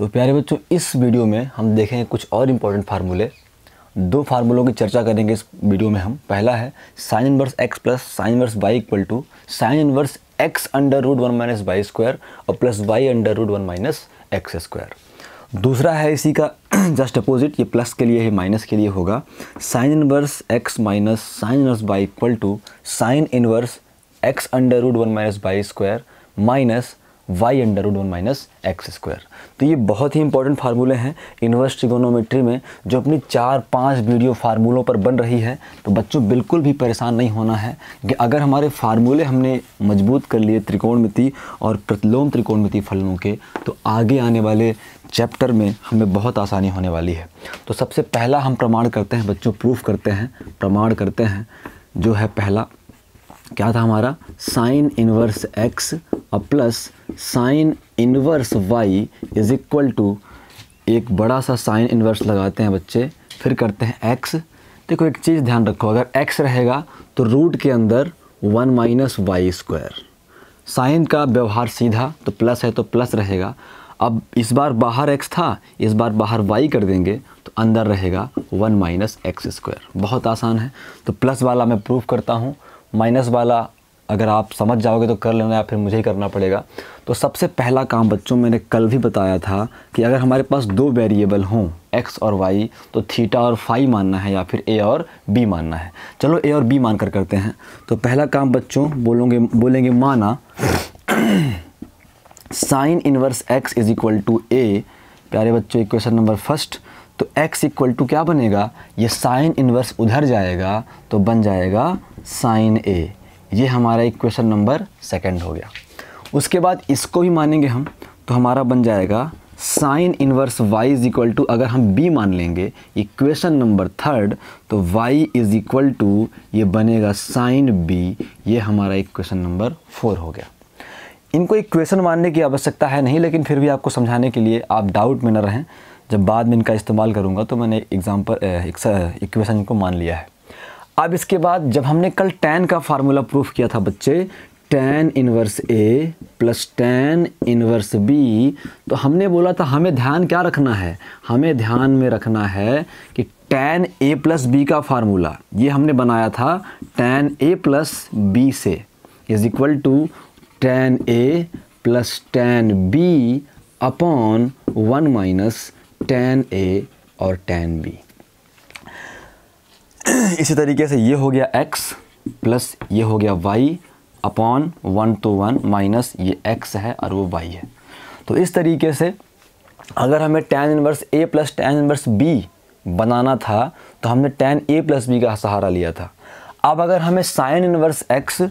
तो प्यारे बच्चों, इस वीडियो में हम देखेंगे कुछ और इम्पोर्टेंट फार्मूले। दो फार्मूलों की चर्चा करेंगे इस वीडियो में हम। पहला है sine inverse x plus sine inverse y equal to sine inverse x under root 1 minus y square और plus y under root 1 minus x square. दूसरा है इसी का जस्ट अपोजिट, ये प्लस के लिए है, माइनस के लिए होगा। Sine inverse x minus sine inverse y equal to sine inverse x under root 1 minus y square minus y under root 1 minus x square. तो ये बहुत ही इंपॉर्टेंट फार्मूले हैं इन्वर्स ट्रिगोनोमेट्री में, जो अपनी 4-5 वीडियो फार्मूलों पर बन रही है। तो बच्चों बिल्कुल भी परेशान नहीं होना है कि अगर हमारे फार्मूले हमने मजबूत कर लिए त्रिकोणमिति और प्रतिलोम त्रिकोणमिति फलनों के, तो आगे आने वाले चैप्टर में हमें बहुत आसानी होने वाली है। तो सबसे पहला हम प्रमाण करते हैं बच्चों, प्रूफ करते हैं, प्रमाण करते हैं। जो है पहला क्या था हमारा, साइन इनवर्स एक्स और plus sine inverse y is equal to, एक बड़ा सा साइन इनवर्स लगाते हैं बच्चे, फिर करते हैं एक्स। देखो एक चीज़ ध्यान रखो, अगर एक्स रहेगा तो रूट के अंदर 1 माइनस वाई स्क्वायर। साइन का व्यवहार सीधा, तो प्लस है तो प्लस रहेगा। अब इस बार बाहर एक्स था, इस बार बाहर वाई कर देंगे तो अंदर रहेगा 1 माइनस एक्स स्क्वायर। बहुत आसान है। तो प्लस वाला मैं प्रूफ करता हूँ, माइनस वाला अगर आप समझ जाओगे तो कर लेना या फिर मुझे ही करना पड़ेगा। तो सबसे पहला काम बच्चों, मैंने कल भी बताया था कि अगर हमारे पास दो वेरिएबल हों एक्स और वाई, तो थीटा और फाई मानना है या फिर ए और बी मानना है। चलो ए और बी मान कर करते हैं। तो पहला काम बच्चों बोलेंगे माना sine inverse x is equal to a. प्यारे बच्चों इक्वेशन नंबर फर्स्ट, तो x इक्वल टू क्या बनेगा, ये साइन इनवर्स उधर जाएगा तो बन जाएगा साइन ए। ये हमारा इक्वेशन नंबर सेकंड हो गया। उसके बाद इसको भी मानेंगे हम, तो हमारा बन जाएगा sine inverse y is equal to, अगर हम b मान लेंगे इक्वेशन नंबर थर्ड, तो y इज इक्वल टू ये बनेगा साइन b। ये हमारा इक्वेशन नंबर 4 हो गया। इनको इक्वेशन मानने की आवश्यकता है नहीं, लेकिन फिर भी आपको समझाने के लिए आप डाउट में न रहें, जब बाद में इनका इस्तेमाल करूंगा तो मैंने इक्वेशन को मान लिया है। अब इसके बाद जब हमने कल tan का फार्मूला प्रूफ किया था बच्चे, tan inverse a plus tan inverse b, तो हमने बोला था हमें ध्यान क्या रखना है, हमें ध्यान में रखना है कि tan a प्लस b का फार्मूला ये हमने बनाया था tan a प्लस b से, is equal to tan a plus tan b upon 1 minus tan a और tan b। इसी तरीके से ये हो गया x प्लस ये हो गया y अपॉन 1 तो 1 माइनस ये x है और वो y है। तो इस तरीके से अगर हमें tan inverse a plus tan inverse b बनाना था तो हमने tan a प्लस b का सहारा लिया था। अब अगर हमें sin inverse x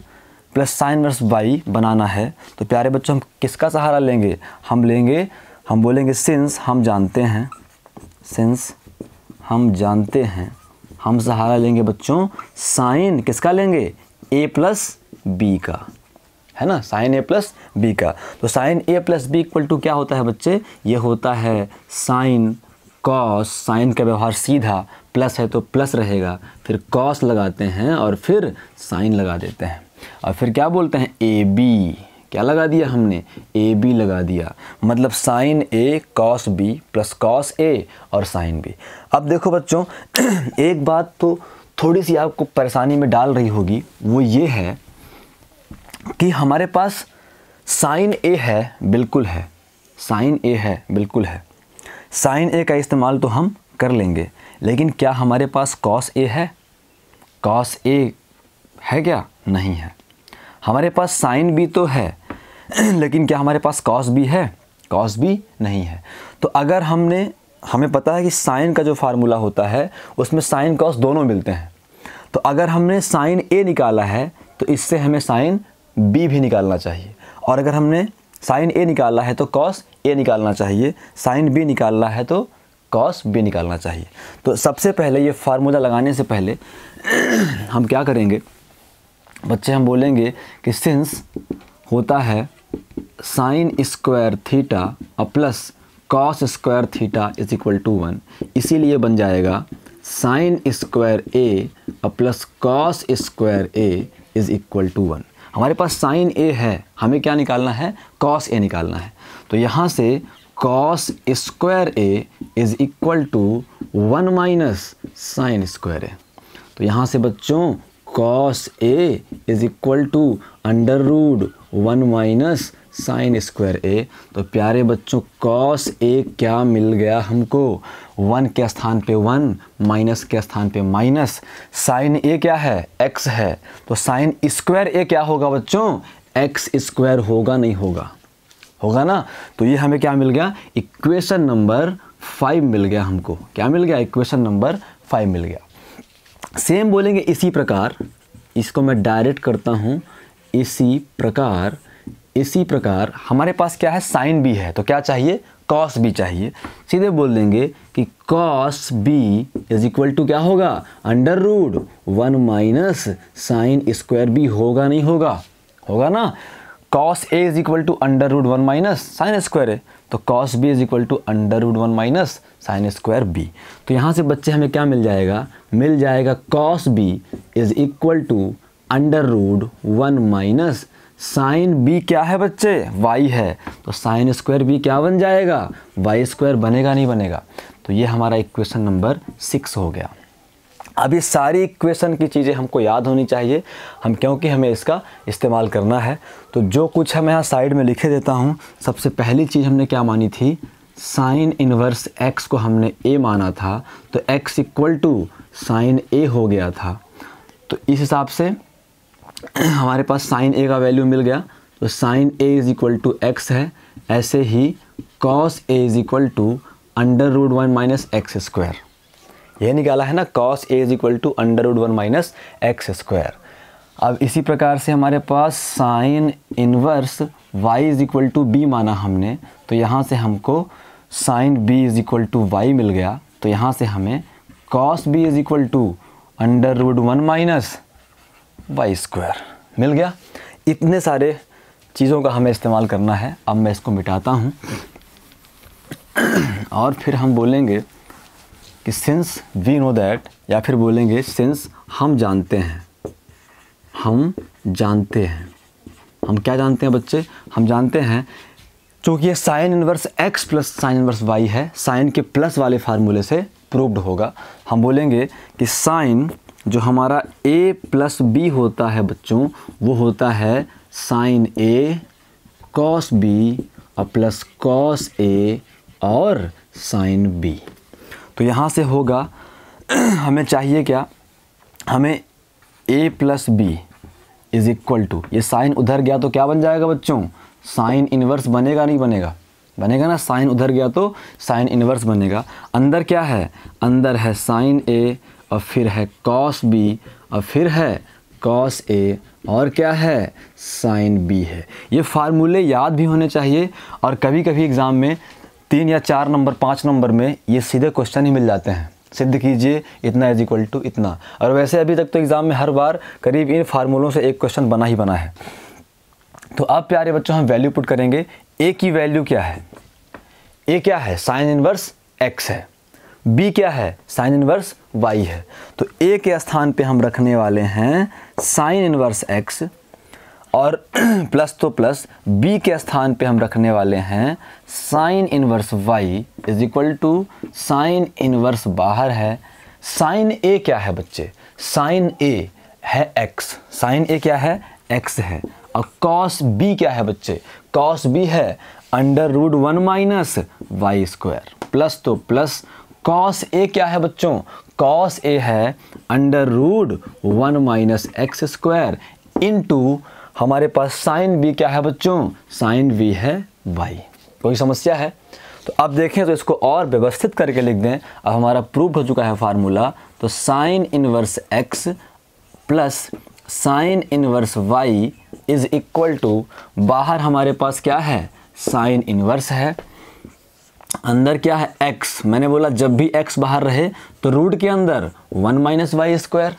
plus sine inverse y बनाना है तो प्यारे बच्चों हम किसका सहारा लेंगे, हम बोलेंगे सिंस हम जानते हैं, हम सहारा लेंगे बच्चों साइन किसका लेंगे, a प्लस b का, है ना, साइन a प्लस b का। तो sine a plus b equal to क्या होता है बच्चे, ये होता है साइन कॉस, साइन का व्यवहार सीधा, प्लस है तो प्लस रहेगा, फिर कॉस लगाते हैं और फिर साइन लगा देते हैं, और फिर क्या बोलते हैं ए बी, क्या लगा दिया हमने, ए बी लगा दिया, मतलब sign A cos B plus cos A और साइन बी। अब देखो बच्चों एक बात तो थोड़ी सी आपको परेशानी में डाल रही होगी, वो ये है कि हमारे पास साइन ए है, बिल्कुल है, साइन ए है, बिल्कुल है, साइन ए का इस्तेमाल तो हम कर लेंगे, लेकिन क्या हमारे पास कॉस ए है, कॉस ए है क्या, नहीं है। हमारे पास साइन बी तो है, लेकिन क्या हमारे पास कॉस बी है, कॉस बी नहीं है। तो अगर हमें पता है कि साइन का जो फार्मूला होता है उसमें साइन कॉस दोनों मिलते हैं, तो अगर हमने साइन ए निकाला है तो इससे हमें साइन बी भी निकालना चाहिए, और अगर हमने साइन ए निकाला है तो कॉस ए निकालना चाहिए, साइन बी निकालना है तो कॉस बी निकालना चाहिए। तो सबसे पहले ये फार्मूला लगाने से पहले हम क्या करेंगे बच्चे, हम बोलेंगे कि सिंस होता है साइन स्क्वायर थीटा और plus cos square theta is equal to 1, इसीलिए बन जाएगा साइन स्क्वायर ए और plus cos square A is equal to 1। हमारे पास साइन ए है, हमें क्या निकालना है, कॉस ए निकालना है। तो यहाँ से cos square A is equal to 1 minus sine square a. तो यहाँ से बच्चों cos A is equal to under root 1 minus sine square a. तो प्यारे बच्चों कॉस ए क्या मिल गया हमको, 1 के स्थान पे 1, माइनस के स्थान पे माइनस, साइन ए क्या है, x है, तो साइन स्क्वायर ए क्या होगा बच्चों, x स्क्वायर होगा नहीं होगा, होगा ना। तो ये हमें क्या मिल गया, इक्वेशन नंबर 5 मिल गया हमको, क्या मिल गया, इक्वेशन नंबर 5 मिल गया। सेम बोलेंगे इसी प्रकार, इसको मैं डायरेक्ट करता हूँ, इसी प्रकार हमारे पास क्या है, साइन बी है, तो क्या चाहिए, कॉस बी चाहिए। सीधे बोल देंगे कि cos B is equal to क्या होगा, under root 1 minus sine square B, होगा नहीं होगा, होगा ना। Cos A is equal to under root 1 minus sine square है, तो cos B is equal to under root 1 minus sine square B. तो यहाँ से बच्चे हमें क्या मिल जाएगा, cos B is equal to under root 1 minus sine B क्या है बच्चे, y है, तो साइन स्क्वायर बी क्या बन जाएगा, y स्क्वायर बनेगा नहीं बनेगा। तो ये हमारा इक्वेशन नंबर 6 हो गया। अब ये सारी इक्वेशन की चीज़ें हमको याद होनी चाहिए, क्योंकि हमें इसका इस्तेमाल करना है। तो जो कुछ है मैं यहाँ साइड में लिखे देता हूँ। सबसे पहली चीज़ हमने क्या मानी थी, साइन इनवर्स x को हमने a माना था, तो x equal to sine a हो गया था। तो इस हिसाब से हमारे पास साइन a का वैल्यू मिल गया, तो sine a is equal to x है। ऐसे ही cos a is equal to under root 1 minus x square, ये निकाला है ना, cos a is equal to under root 1 minus x square. अब इसी प्रकार से हमारे पास sine inverse y is equal to b माना हमने, तो यहाँ से हमको sine b is equal to y मिल गया। तो यहाँ से हमें cos b is equal to under root 1 minus y square मिल गया। इतने सारे चीज़ों का हमें इस्तेमाल करना है। अब मैं इसको मिटाता हूँ और फिर हम बोलेंगे कि सिंस वी नो दैट, या फिर बोलेंगे सिंस हम जानते हैं, हम क्या जानते हैं बच्चे, हम जानते हैं चूँकि ये sign inverse x plus sine inverse y है, साइन के प्लस वाले फार्मूले से प्रूव्ड होगा। हम बोलेंगे कि साइन जो हमारा a प्लस b होता है बच्चों, वो होता है साइन a कॉस b और प्लस कॉस a और साइन b। तो यहाँ से होगा हमें चाहिए क्या, हमें a plus b is equal to, ये साइन उधर गया तो क्या बन जाएगा बच्चों, साइन इनवर्स बनेगा नहीं बनेगा, बनेगा ना, साइन उधर गया तो साइन इनवर्स बनेगा। अंदर क्या है, अंदर है साइन a और फिर है कॉस b और फिर है कॉस a और क्या है, साइन b है। ये फार्मूले याद भी होने चाहिए, और कभी कभी एग्ज़ाम में 3 या 4 नंबर 5 नंबर में ये सीधे क्वेश्चन ही मिल जाते हैं, सिद्ध कीजिए इतना इज इक्वल टू इतना। और वैसे अभी तक तो एग्ज़ाम में हर बार करीब इन फार्मूलों से एक क्वेश्चन बना ही बना है। तो अब प्यारे बच्चों हम वैल्यू पुट करेंगे। a की वैल्यू क्या है, a क्या है, साइन इनवर्स x है, b क्या है, साइन इनवर्स y है। तो a के स्थान पे हम रखने वाले हैं साइन इनवर्स x, और प्लस तो प्लस, b के स्थान पे हम रखने वाले हैं sine inverse y is equal to sine inverse बाहर है, साइन a क्या है बच्चे, साइन a है x, साइन a क्या है, x है, और कॉस b क्या है बच्चे, कॉस b है under root 1 minus y square, plus तो प्लस, कॉस a क्या है बच्चों, कॉस a है under root 1 minus x square into हमारे पास साइन b क्या है बच्चों, साइन b है y। कोई समस्या है? तो अब देखें तो इसको और व्यवस्थित करके लिख दें। अब हमारा प्रूव हो चुका है फार्मूला, तो sine inverse x plus sine inverse y is equal to, बाहर हमारे पास क्या है, साइन इनवर्स है, अंदर क्या है x। मैंने बोला जब भी x बाहर रहे तो रूट के अंदर 1 माइनस वाई स्क्वायर।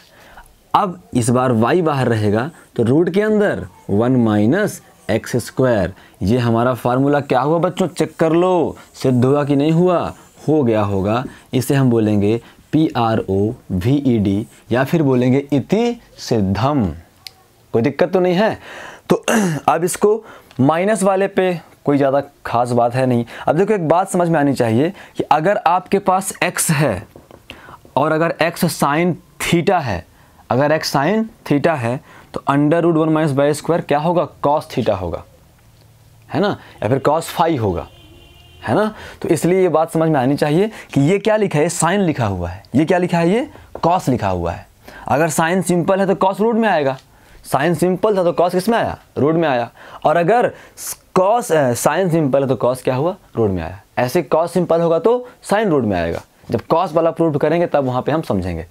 अब इस बार y बाहर रहेगा तो रूट के अंदर 1 माइनस एक्स स्क्वायर। ये हमारा फार्मूला क्या हुआ बच्चों, चेक कर लो, सिद्ध हुआ कि नहीं हुआ, हो गया होगा। इसे हम बोलेंगे PROVED, या फिर बोलेंगे इति सिद्धम। कोई दिक्कत तो नहीं है। तो अब इसको माइनस वाले पे कोई ज़्यादा खास बात है नहीं। अब देखो एक बात समझ में आनी चाहिए कि अगर आपके पास x है और अगर x साइन थीटा है, अगर x साइन थीटा है तो √1 - y² क्या होगा, cos थीटा होगा, है ना, या फिर cos फाई होगा, है ना। तो इसलिए ये बात समझ में आनी चाहिए कि ये क्या लिखा है, साइन लिखा हुआ है, ये क्या लिखा है, ये cos लिखा हुआ है। अगर साइन सिंपल है तो cos रूट में आएगा, साइन सिंपल था तो cos किस में आया, रूट में आया। और अगर cos साइन सिंपल है तो cos क्या हुआ, रूट में आया। ऐसे cos सिंपल होगा तो साइन रूट में आएगा। जब cos वाला प्रूफ करेंगे तब वहाँ पे हम समझेंगे।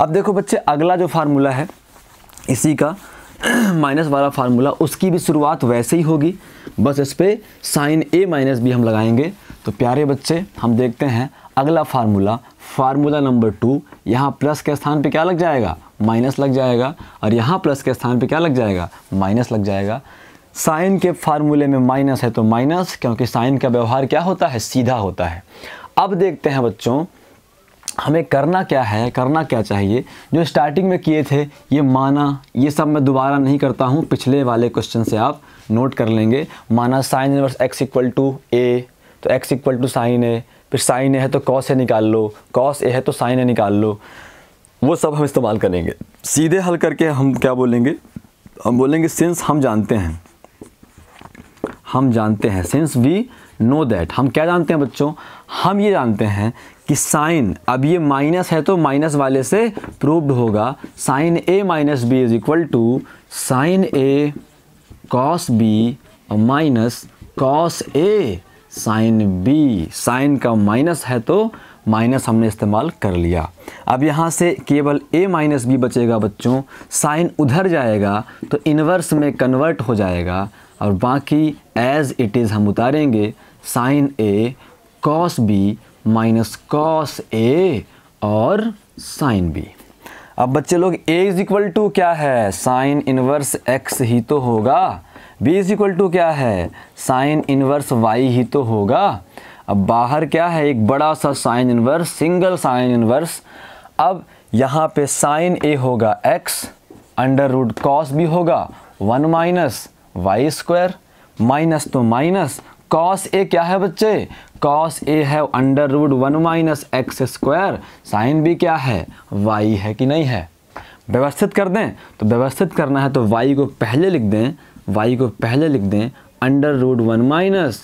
अब देखो बच्चे, अगला जो फार्मूला है इसी का माइनस वाला फार्मूला, उसकी भी शुरुआत वैसे ही होगी, बस इस पर साइन a माइनस b हम लगाएंगे। तो प्यारे बच्चे हम देखते हैं अगला फार्मूला, फार्मूला नंबर 2। यहाँ प्लस के स्थान पे क्या लग जाएगा, माइनस लग जाएगा, और यहाँ प्लस के स्थान पे क्या लग जाएगा, माइनस लग जाएगा। साइन के फार्मूले में माइनस है तो माइनस, क्योंकि साइन का व्यवहार क्या होता है, सीधा होता है। अब देखते हैं बच्चों हमें करना क्या है, करना क्या चाहिए। जो स्टार्टिंग में किए थे ये माना, ये सब मैं दोबारा नहीं करता हूँ, पिछले वाले क्वेश्चन से आप नोट कर लेंगे। माना साइन इनवर्स x = a, तो x = साइन a, फिर साइन a है तो cos a निकाल लो, cos a है तो साइन a निकाल लो, वो सब हम इस्तेमाल करेंगे। सीधे हल करके हम क्या बोलेंगे, हम बोलेंगे सिंस हम जानते हैं, सिंस वी नो दैट, हम क्या जानते हैं बच्चों, हम ये जानते हैं कि साइन, अब ये माइनस है तो माइनस वाले से प्रूव्ड होगा, sine a - b = sine a cos b minus cos a sine b। Sine का माइनस है तो माइनस हमने इस्तेमाल कर लिया। अब यहाँ से केवल a - b बचेगा बच्चों, साइन उधर जाएगा तो इन्वर्स में कन्वर्ट हो जाएगा, और बाकी एज इट इज़ हम उतारेंगे, sine a cos b minus cos a और साइन b। अब बच्चे लोग a = क्या है, साइन इनवर्स x ही तो होगा, b = क्या है, साइन इनवर्स y ही तो होगा। अब बाहर क्या है, एक बड़ा सा sine inverse, single sine inverse. अब यहाँ पे साइन a होगा x, √cos b होगा 1 - y², माइनस तो माइनस, cos a क्या है बच्चे, cos a है √1 - x², साइन b क्या है, y है कि नहीं है। व्यवस्थित कर दें, तो व्यवस्थित करना है तो y को पहले लिख दें, √1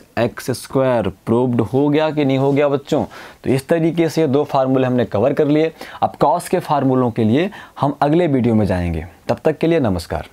- x²। प्रूव्ड हो गया कि नहीं हो गया बच्चों। तो इस तरीके से 2 फार्मूले हमने कवर कर लिए। अब cos के फार्मूलों के लिए हम अगले वीडियो में जाएंगे। तब तक के लिए नमस्कार।